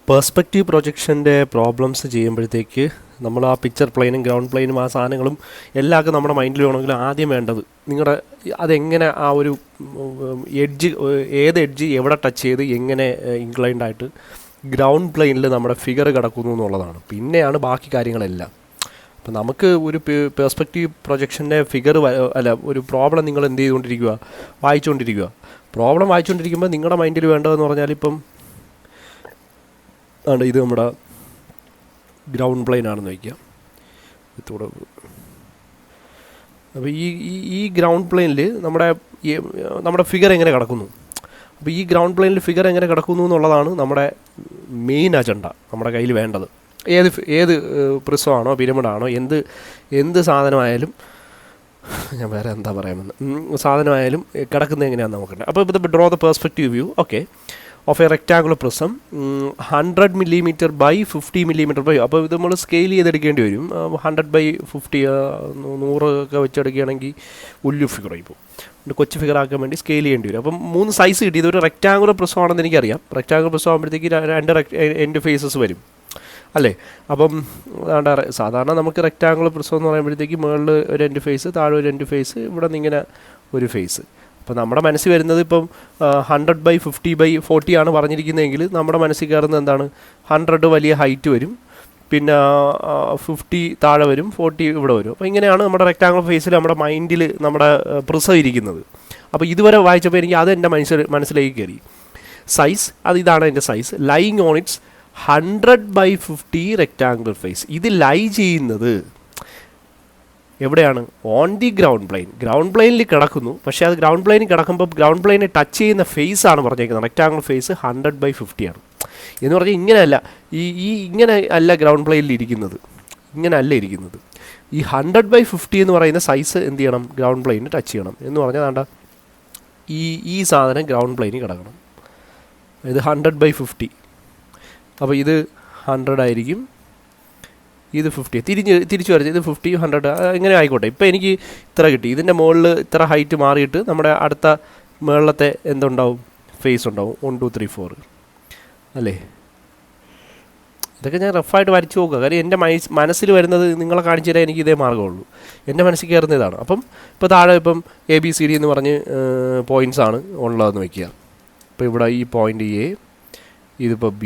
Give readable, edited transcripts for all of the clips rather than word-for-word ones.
Perspective പ്രൊജക്ഷൻ്റെ problems ചെയ്യുമ്പോഴത്തേക്ക് നമ്മൾ ആ പിക്ചർ പ്ലെയിനും ഗ്രൗണ്ട് പ്ലെയിനും ആ സാധനങ്ങളും എല്ലാവർക്കും നമ്മുടെ മൈൻഡിൽ വേണമെങ്കിൽ ആദ്യം വേണ്ടത് നിങ്ങളുടെ അതെങ്ങനെ ആ ഒരു എഡ്ജ് ഏത് എഡ്ജ് എവിടെ ടച്ച് ചെയ്ത് എങ്ങനെ ഇൻക്ലൈൻഡ് ആയിട്ട് ഗ്രൗണ്ട് പ്ലെയിനിൽ നമ്മുടെ ഫിഗർ കിടക്കുന്നു എന്നുള്ളതാണ്. പിന്നെയാണ് ബാക്കി കാര്യങ്ങളെല്ലാം. അപ്പോൾ നമുക്ക് ഒരു പെർസ്പെക്റ്റീവ് പ്രൊജക്ഷൻ്റെ ഫിഗർ അല്ല ഒരു പ്രോബ്ലം നിങ്ങൾ എന്ത് ചെയ്തുകൊണ്ടിരിക്കുക, വായിച്ചുകൊണ്ടിരിക്കുക. പ്രോബ്ലം വായിച്ചുകൊണ്ടിരിക്കുമ്പോൾ നിങ്ങളുടെ മൈൻഡിൽ വേണ്ടതെന്ന് പറഞ്ഞാൽ ഇപ്പം ഇത് നമ്മുടെ ഗ്രൗണ്ട് പ്ലെയിൻ ആണെന്ന് വയ്ക്കുക. ഇതൂടെ അപ്പോൾ ഈ ഗ്രൗണ്ട് പ്ലെയിനിൽ നമ്മുടെ ഫിഗർ എങ്ങനെ കിടക്കുന്നു, അപ്പോൾ ഈ ഗ്രൗണ്ട് പ്ലെയിനിൽ ഫിഗർ എങ്ങനെ കിടക്കുന്നു എന്നുള്ളതാണ് നമ്മുടെ മെയിൻ അജണ്ട നമ്മുടെ കയ്യിൽ വേണ്ടത്. ഏത് പ്രിസമാണോ പിരമിഡാണോ എന്ത് സാധനമായാലും ഞാൻ വേറെ എന്താ പറയാമെന്ന് സാധനമായാലും കിടക്കുന്നത് എങ്ങനെയാണെന്ന് നോക്കട്ടെ. അപ്പോൾ ഇത് draw the perspective view okay of A rectangular prism 100 millimeter by 50 millimeter by. അപ്പോൾ ഇത് നമ്മൾ സ്കെയിൽ ചെയ്തെടുക്കേണ്ടി വരും. 100/50 100 ഒക്കെ വെച്ചെടുക്കുകയാണെങ്കിൽ വലിയ ഫിഗറായി പോകും. കൊച്ചു ഫിഗർ ആക്കാൻ വേണ്ടി സ്കെയിൽ ചെയ്യേണ്ടി വരും. അപ്പം 3 സൈസ് കിട്ടി. ഇതൊരു റെക്റ്റാങ്കുലർ പ്രിസം ആണെന്ന് എനിക്കറിയാം. റെക്റ്റാങ്കുലർ പ്രിസം ആകുമ്പോഴത്തേക്ക് 2 എൻഡ് ഫേസസ് വരും അല്ലേ. അപ്പം സാധാരണ നമുക്ക് റെക്റ്റാങ്കുലർ പ്രിസം എന്ന് പറയുമ്പോഴത്തേക്ക് മുകളിൽ ഒരു എൻഡ് ഫേസ്, താഴെ ഒരു എൻഡ് ഫേസ്, ഇവിടെ നിന്ന് ഇങ്ങനെ ഒരു ഫേസ്. അപ്പോൾ നമ്മുടെ മനസ്സിൽ വരുന്നത് ഇപ്പം 100/50/40 ആണ് പറഞ്ഞിരിക്കുന്നതെങ്കിൽ നമ്മുടെ മനസ്സിൽ കയറുന്നത് എന്താണ്, 100 വലിയ ഹൈറ്റ് വരും, പിന്നെ 50 താഴെ വരും, 40 ഇവിടെ വരും. അപ്പോൾ ഇങ്ങനെയാണ് നമ്മുടെ റെക്റ്റാങ്കുലർ ഫേസിൽ നമ്മുടെ മൈൻഡിൽ നമ്മുടെ പ്രിസം ഇരിക്കുന്നത്. അപ്പോൾ ഇതുവരെ വായിച്ചപ്പോൾ എനിക്ക് അത് എൻ്റെ മനസ്സിലേക്ക് കയറി. സൈസ് ഇതാണ് എൻ്റെ size. Lying on its 100/50 rectangular face. ഇത് ലൈ ചെയ്യുന്നത് എവിടെയാണ്? On the ground plane. Ground പ്ലെയിനിൽ കിടക്കുന്നു. പക്ഷേ അത് ഗ്രൗണ്ട് പ്ലെയിനിൽ കിടക്കുമ്പോൾ ഗ്രൗണ്ട് പ്ലെയിനെ ടച്ച് ചെയ്യുന്ന ഫേസ് ആണ് പറഞ്ഞേക്കുന്നത്. റെക്റ്റാങ്കുലർ ഫേസ് 100/50 ആണ് എന്ന് പറഞ്ഞാൽ ഇങ്ങനെയല്ല. ഇങ്ങനെ അല്ല ഗ്രൗണ്ട് പ്ലെയിനിൽ ഇരിക്കുന്നത്, ഇങ്ങനെ അല്ല ഇരിക്കുന്നത്. ഈ 100/50 എന്ന് പറയുന്ന സൈസ് എന്ത് ചെയ്യണം? ഗ്രൗണ്ട് പ്ലെയിനിൽ ടച്ച് ചെയ്യണം. എന്ന് പറഞ്ഞാൽ വേണ്ട ഈ സാധനം ഗ്രൗണ്ട് പ്ലെയിനിൽ കിടക്കണം. ഇത് 100/50. അപ്പോൾ ഇത് 100 ആയിരിക്കും, ഇത് 50. തിരിച്ചു വരച്ച് ഇത് 50 100 ഇങ്ങനെ ആയിക്കോട്ടെ. ഇപ്പോൾ എനിക്ക് ഇത്ര കിട്ടി. ഇതിൻ്റെ മുകളിൽ ഇത്ര ഹൈറ്റ് മാറിയിട്ട് നമ്മുടെ അടുത്ത മുകളിലത്തെ എന്തുണ്ടാവും? ഫേസ് ഉണ്ടാവും. 1 2 3 4 അല്ലേ. ഇതൊക്കെ ഞാൻ റഫായിട്ട് വരച്ച് നോക്കുക. കാര്യം എൻ്റെ മനസ്സിൽ വരുന്നത് നിങ്ങളെ കാണിച്ചു തരാൻ എനിക്ക് ഇതേ മാർഗ്ഗമുള്ളൂ. എൻ്റെ മനസ്സിൽ കയറുന്ന ഇതാണ്. അപ്പം ഇപ്പോൾ താഴെ ഇപ്പം ABCD എന്ന് പറഞ്ഞ് പോയിൻറ്റ്സ് ആണ് ഉള്ളതെന്ന് വയ്ക്കുക. ഇപ്പോൾ ഇവിടെ ഈ പോയിൻ്റ് A, ഇതിപ്പോൾ B.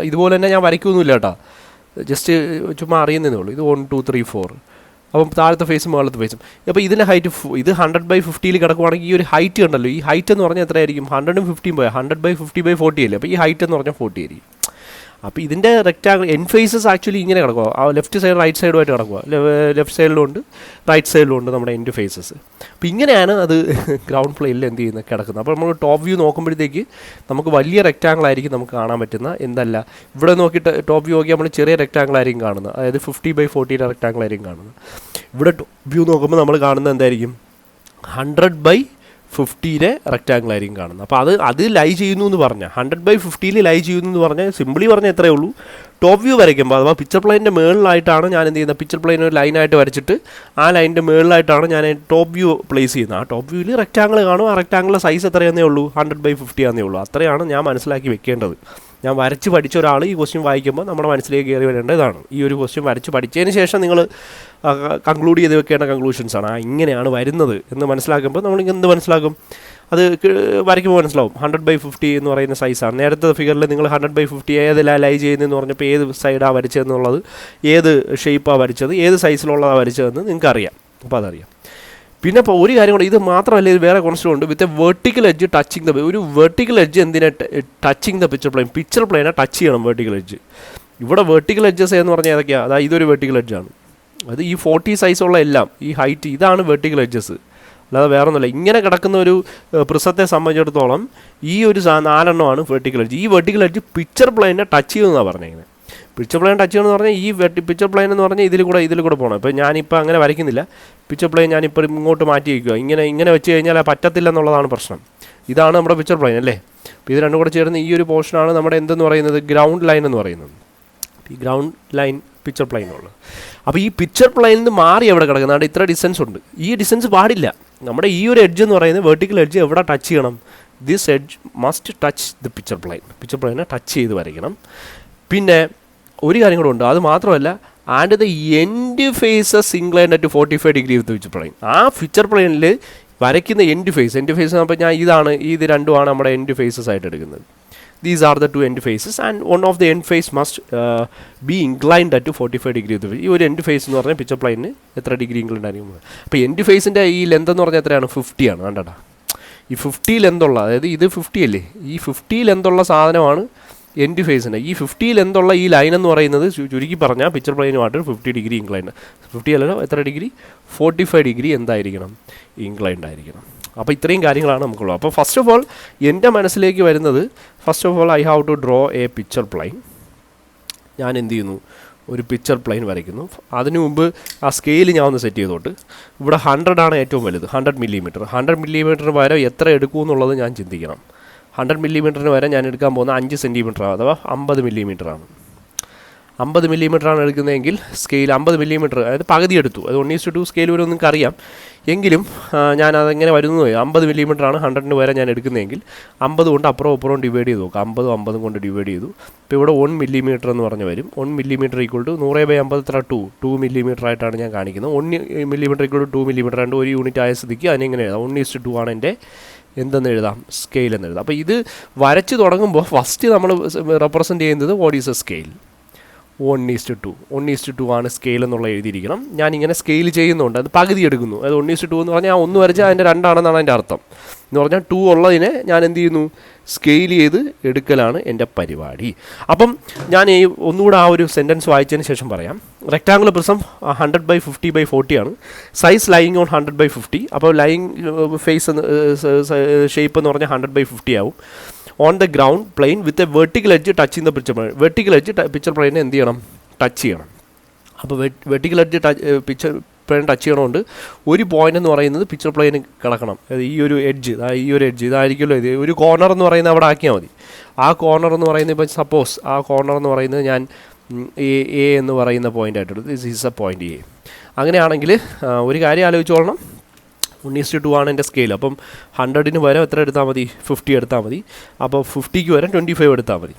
ഇതുപോലെ തന്നെ ഞാൻ വരയ്ക്കൊന്നുമില്ല കേട്ടോ, ജസ്റ്റ് ചുമ്മാ അറിയുന്നതേ ഉള്ളൂ. ഇത് 1 2 3 4. അപ്പം താഴത്തെ ഫേസും മുകളിലത്തെ ഫേസും. അപ്പോൾ ഇതിൻ്റെ ഹൈറ്റ് ഇത് 100/50 കിടക്കുവാണെങ്കിൽ ഈ ഒരു ഹൈറ്റ് കണ്ടല്ലോ, ഈ ഹൈറ്റ് എന്ന് പറഞ്ഞാൽ എത്രയായിരിക്കും? 150 പോയാൽ 100/50/40 അല്ലേ. അപ്പോൾ ഈ ഹൈറ്റ് എന്ന് പറഞ്ഞാൽ 40 ആയിരിക്കും. അപ്പോൾ ഇതിൻ്റെ റെക്റ്റാങ്കിൾ എൻ ഫേസസ് ആക്ച്വലി ഇങ്ങനെ കിടക്കുക. ആ ലെഫ്റ്റ് സൈഡ് റൈറ്റ് സൈഡുമായിട്ട് കിടക്കുക. ലെഫ്റ്റ് സൈഡിലും ഉണ്ട് റൈറ്റ് സൈഡിലും ഉണ്ട് നമ്മുടെ എൻഡ് ഫേസസ്. അപ്പോൾ ഇങ്ങനെയാണ് അത് ഗ്രൗണ്ട് പ്ലെയിനിൽ എന്ത് ചെയ്യുന്നത് കിടക്കുന്നത്. അപ്പോൾ നമ്മൾ ടോപ്പ് വ്യൂ നോക്കുമ്പോഴത്തേക്ക് നമുക്ക് വലിയ റെക്റ്റാങ്കിൾ ആയിരിക്കും നമുക്ക് കാണാൻ പറ്റുന്ന. എന്തല്ല ഇവിടെ നോക്കിയിട്ട് ടോപ്പ് വ്യൂ നോക്കി നമ്മൾ ചെറിയ റെക്റ്റാങ്കിൾ ആയിരിക്കും കാണുന്നത്. അതായത് 50/40 റെക്റ്റാങ്കിൾ ആയിരിക്കും കാണുന്നത്. ഇവിടെ ടോപ്പ് വ്യൂ നോക്കുമ്പോൾ നമ്മൾ കാണുന്നത് എന്തായിരിക്കും? 100/50 റെക്റ്റാങ്കിൾ ആയിരിക്കും കാണുന്നത്. അപ്പോൾ അത് ലൈ ചെയ്യുന്നു എന്ന് പറഞ്ഞാൽ 100/50 ലൈ ചെയ്യുന്നു എന്ന് പറഞ്ഞാൽ സിംപിളി പറഞ്ഞാൽ എത്രയേ ഉള്ളൂ. ടോപ്പ് വ്യൂ വരയ്ക്കുമ്പോൾ അഥവാ പിക്ചർ പ്ലെയിൻ്റെ മുകളിലായിട്ടാണ് ഞാൻ എന്ത് ചെയ്യുന്നത്? പിക്ചർ പ്ലെയിൻ ഒരു ലൈനായിട്ട് വരച്ചിട്ട് ആ ലൈനിൻ്റെ മുകളിലായിട്ടാണ് ഞാൻ ടോപ്പ് വ്യൂ പ്ലേസ് ചെയ്യുന്നത്. ആ ടോപ്പ് വ്യൂവിൽ റെക്റ്റാങ്കിൾ കാണും. ആ റെക്റ്റാങ്കിളിൻ്റെ സൈസ് എത്രയാന്നേ ഉള്ളൂ? 100/50 ആണെന്നേ ഉള്ളൂ. അത്രയാണ് ഞാൻ മനസ്സിലാക്കി വെക്കേണ്ടത്. ഞാൻ വരച്ച് പഠിച്ച ഒരാൾ ഈ ക്വസ്റ്റ്യൻ വായിക്കുമ്പോൾ നമ്മുടെ മനസ്സിലേക്ക് കയറി വരേണ്ട ഇതാണ്. ഈ ഒരു ക്വസ്റ്റ്യൻ വരച്ച് പഠിച്ചതിന് ശേഷം നിങ്ങൾ കൺക്ലൂഡ് ചെയ്ത് വെക്കേണ്ട കൺക്ലൂഷൻസാണ്. ഇങ്ങനെയാണ് വരുന്നത് എന്ന് മനസ്സിലാക്കുമ്പോൾ നമ്മൾ എന്ത് മനസ്സിലാക്കും? അത് വരയ്ക്കുമ്പോൾ മനസ്സിലാവും. 100/50 എന്ന് പറയുന്ന സൈസാണ്. നേരത്തെ ഫിഗറിൽ നിങ്ങൾ 100/50 ഏതിലാണ് ലൈ ചെയ്യുന്നതെന്ന് പറഞ്ഞപ്പോൾ ഏത് സൈഡാണ് വരച്ചതെന്നുള്ളത്, ഏത് ഷേപ്പാണ് വരച്ചത്, ഏത് സൈസിലുള്ളതാണ് വരച്ചതെന്ന് നിങ്ങൾക്ക് അറിയാം. അപ്പോൾ അതറിയാം. പിന്നെ ഇപ്പോൾ ഒരു കാര്യം കൂടെ, ഇത് മാത്രമല്ല, ഇത് വേറെ കോൺസെപ്റ്റ് ഉണ്ട്. With a vertical edge touching ഒരു വെർട്ടിക്കൽ എഡ്ജ് എന്തിനാ touching the picture plane? Picture പ്ലെയിനെ ടച്ച് ചെയ്യണം വെർട്ടിക്കൽ എഡ്ജ്. ഇവിടെ വെർട്ടിക്കൽ എഡ്ജസ് എന്ന് പറഞ്ഞാൽ ഏതൊക്കെയാണ്? അതായത് ഇതൊരു വെർട്ടിക്കൽ എഡ്ജാണ്. അത് ഈ 40 സൈസുള്ള എല്ലാം ഈ ഹൈറ്റ് ഇതാണ് വെർട്ടിക്കൽ എഡ്ജസ്, അല്ലാതെ വേറെ ഒന്നുമില്ല. ഇങ്ങനെ കിടക്കുന്ന ഒരു പ്രിസത്തെ സംബന്ധിച്ചിടത്തോളം ഈ ഒരു 4 വെർട്ടിക്കൽ എഡ്ജ്. ഈ വെർട്ടിക്കൽ എഡ്ജ് പിക്ചർ പ്ലെയിനെ ടച്ച് ചെയ്യുമെന്നാണ് പറഞ്ഞിരിക്കുന്നത്. പിക്ചർ പ്ലെയിൻ ടച്ച് ചെയ്യുമെന്ന് പറഞ്ഞാൽ ഈ പിക്ചർ പ്ലെയിൻ എന്ന് പറഞ്ഞാൽ ഇതിൽ കൂടെ പോകണം. ഇപ്പോൾ ഞാനിപ്പോൾ അങ്ങനെ വരയ്ക്കുന്നില്ല. പിക്ചർ പ്ലെയിൻ ഞാനിപ്പോൾ ഇങ്ങോട്ട് മാറ്റി വയ്ക്കുക. ഇങ്ങനെ വെച്ച് കഴിഞ്ഞാൽ പറ്റത്തില്ല എന്നുള്ളതാണ് പ്രശ്നം. ഇതാണ് നമ്മുടെ പിക്ചർ പ്ലെയിൻ അല്ലേ. അപ്പോൾ ഇത് രണ്ടും കൂടെ ചേർന്ന് ഈ ഒരു പോർഷനാണ് നമ്മുടെ എന്തെന്ന് പറയുന്നത്? ഗ്രൗണ്ട് ലൈൻ എന്ന് പറയുന്നത്. ഈ ഗ്രൗണ്ട് ലൈൻ പിക്ചർ പ്ലെയിനുള്ളത്. അപ്പോൾ ഈ പിക്ചർ പ്ലെയിനിൽ നിന്ന് മാറി എവിടെ കിടക്കുന്നത്? അവിടെ ഇത്ര ഡിസ്റ്റൻസ് ഉണ്ട്. ഈ ഡിസ്റ്റൻസ് പാടില്ല. നമ്മുടെ ഈ ഒരു എഡ്ജ് എന്ന് പറയുന്നത് വെർട്ടിക്കൽ എഡ്ജ് എവിടെ ടച്ച് ചെയ്യണം? This edge must touch the picture പ്ലെയിനെ ടച്ച് ചെയ്ത് വരയ്ക്കണം. പിന്നെ ഒരു കാര്യം കൂടെ ഉണ്ട്, അത് മാത്രമല്ല and the end faces inclined at 45 degree with picture plane. ആ പിക്ചർ പ്ലെയിനിൽ വരയ്ക്കുന്ന എൻഡ് ഫേസ് അപ്പോൾ ഞാൻ ഇത് രണ്ടുമാണ് നമ്മുടെ എൻഡ് ഫേസസ് ആയിട്ട് എടുക്കുന്നത്. These are the two end faces and one of the end face must be inclined at 45 degree. ഈ ഒരു എൻഡ് ഫേസ് എന്ന് പറഞ്ഞാൽ പിക്ചർ പ്ലെയിന് എത്ര ഡിഗ്രി ഇൻക്ലൈൻഡ് ആയിരിക്കും. അപ്പോൾ എൻഡ് ഫേസിൻ്റെ ഈ ലെന്ത് എന്ന് പറഞ്ഞാൽ എത്രയാണ്? 50 ആണ്. കണ്ടടാ, ഈ 50 ലെന്തുള്ള, അതായത് ഇത് 50 അല്ലേ, ഈ 50 ലെന്തുള്ള സാധനമാണ് എൻഡ് ഫേസിൻ്റെ. ഈ 50 ലെന്തുള്ള ഈ ലൈൻ എന്ന് പറയുന്നത് ചുരുക്കി പറഞ്ഞാൽ പിക്ചർ പ്ലെയിനുമായിട്ട് 50 ഡിഗ്രി ഇൻക്ലൈൻഡ്. 50 അല്ലല്ലോ, എത്ര ഡിഗ്രി? 45 ഡിഗ്രി എന്തായിരിക്കണം? ഇൻക്ലൈൻഡ് ആയിരിക്കണം. അപ്പോൾ ഇത്രയും കാര്യങ്ങളാണ് നമുക്കുള്ളത്. അപ്പോൾ ഫസ്റ്റ് ഓഫ് ഓൾ എൻ്റെ മനസ്സിലേക്ക് വരുന്നത്, first of all I have to draw a picture plane. ഞാൻ എന്ത് ചെയ്യുന്നു? ഒരു പിക്ചർ പ്ലെയിൻ വരയ്ക്കുന്നു. അതിനു മുമ്പ് ആ സ്കെയിൽ ഞാൻ ഒന്ന് സെറ്റ് ചെയ്തോട്ട്. ഇവിടെ 100 ആണ് ഏറ്റവും വലുത്, 100 മില്ലിമീറ്റർ. 100 മില്ലിമീറ്ററിന് വരെ എത്ര എടുക്കുമെന്നുള്ളത് ഞാൻ ചിന്തിക്കണം. 100 മില്ലിമീറ്ററിന് വരെ ഞാൻ എടുക്കാൻ പോകുന്ന 5 സെൻറ്റിമീറ്റർ അഥവാ 50 മില്ലിമീറ്ററാണ്. 50 മില്ലിമീറ്ററാണ് എടുക്കുന്നതെങ്കിൽ സ്കെയിൽ 50 മില്ലിമീറ്റർ, അതായത് പകുതി എടുത്തു. അത് 1:2 സ്കെയിൽ വരെ നിങ്ങൾക്ക് അറിയാം. എങ്കിലും ഞാൻ അതെങ്ങനെ വരുന്നു? 50 മില്ലിമീറ്ററാണ് 100ന് വരെ ഞാൻ എടുക്കുന്നതെങ്കിൽ 50 കൊണ്ട് അപ്പുറവും ഡിവൈഡ് ചെയ്ത് നോക്കാം. 50 കൊണ്ട് ഡിവൈഡ് ചെയ്തു. ഇപ്പോൾ ഇവിടെ 1 മില്ലിമീറ്റർ എന്ന് പറഞ്ഞ് വരും. 1 മില്ലിമീറ്റർ ഈക്വൾ ടു 100/50 എത്ര? 2 മില്ലിമീറ്റർ ആയിട്ടാണ് ഞാൻ കാണിക്കുന്നത്. 1 മില്ലിമീറ്റർ ഈക്വൾ ടു 2 മില്ലിമീറ്റർ, രണ്ട് ഒരു യൂണിറ്റ് ആയ സ്ഥിതിക്ക് അതിനെങ്ങനെ എഴുതാം? 1:2 ആണ് എൻ്റെ എന്തെന്ന് എഴുതാം? സ്കെയിൽ എന്ന് എഴുതാം. അപ്പോൾ ഇത് വരച്ച് തുടങ്ങുമ്പോൾ ഫസ്റ്റ് നമ്മൾ റെപ്രസെൻറ്റ് ചെയ്യുന്നത് വാട്ട് ഈസ് എ സ്കെയിൽ? 1:2 ആണ് സ്കെയിൽ എന്നുള്ള എഴുതിയിരിക്കണം. ഞാനിങ്ങനെ സ്കെയിൽ ചെയ്യുന്നുണ്ട്, അത് പകുതി എടുക്കുന്നു. അത് 1:2 എന്ന് പറഞ്ഞാൽ 1 വരച്ചാൽ അതിൻ്റെ 2 ആണെന്നാണ് അതിൻ്റെ അർത്ഥം. എന്ന് പറഞ്ഞാൽ 2 ഉള്ളതിനെ ഞാൻ എന്ത് ചെയ്യുന്നു? സ്കെയിൽ ചെയ്ത് എടുക്കലാണ് എൻ്റെ പരിപാടി. അപ്പം ഞാൻ ഒന്നുകൂടെ ആ ഒരു സെൻറ്റൻസ് വായിച്ചതിന് ശേഷം പറയാം. റെക്ടാങ്കുലർ പ്രിസം 100/50/40 ആണ്. Size lying on 100/50. അപ്പോൾ ലൈയിങ് ഫേസ് ഷേപ്പ് എന്ന് പറഞ്ഞാൽ 100/50 ആവും. On the ground plane with a vertical edge touching the picture plane. Vertical edge picture പ്ലെയിനെ എന്ത് ചെയ്യണം? ടച്ച് ചെയ്യണം. അപ്പോൾ vertical edge picture plane touch ചെയ്യണമുണ്ട്. ഒരു പോയിന്റ് എന്ന് പറയുന്നത് പിക്ചർ പ്ലെയിന് കിടക്കണം. ഈ ഒരു എഡ്ജ് ഇതായിരിക്കുമല്ലോ, ഇത് ഒരു കോർണർ എന്ന് പറയുന്നത് അവിടെ ആക്കിയാൽ മതി. ആ കോർണർ എന്ന് പറയുന്നത് ഇപ്പോൾ സപ്പോസ് ആ കോർണർ എന്ന് പറയുന്നത് ഞാൻ എ എന്ന് പറയുന്ന പോയിൻ്റ് ആയിട്ടെടുത്തു. This is a point A. അങ്ങനെയാണെങ്കിൽ ഒരു കാര്യം ആലോചിച്ചോളണം. 1:2 ആണ് എൻ്റെ സ്കെയിൽ. അപ്പം 100ന് വരെ എത്ര എടുത്താൽ മതി? 50 എടുത്താൽ മതി. അപ്പോൾ 50ക്ക് വരെ 25 എടുത്താൽ മതി.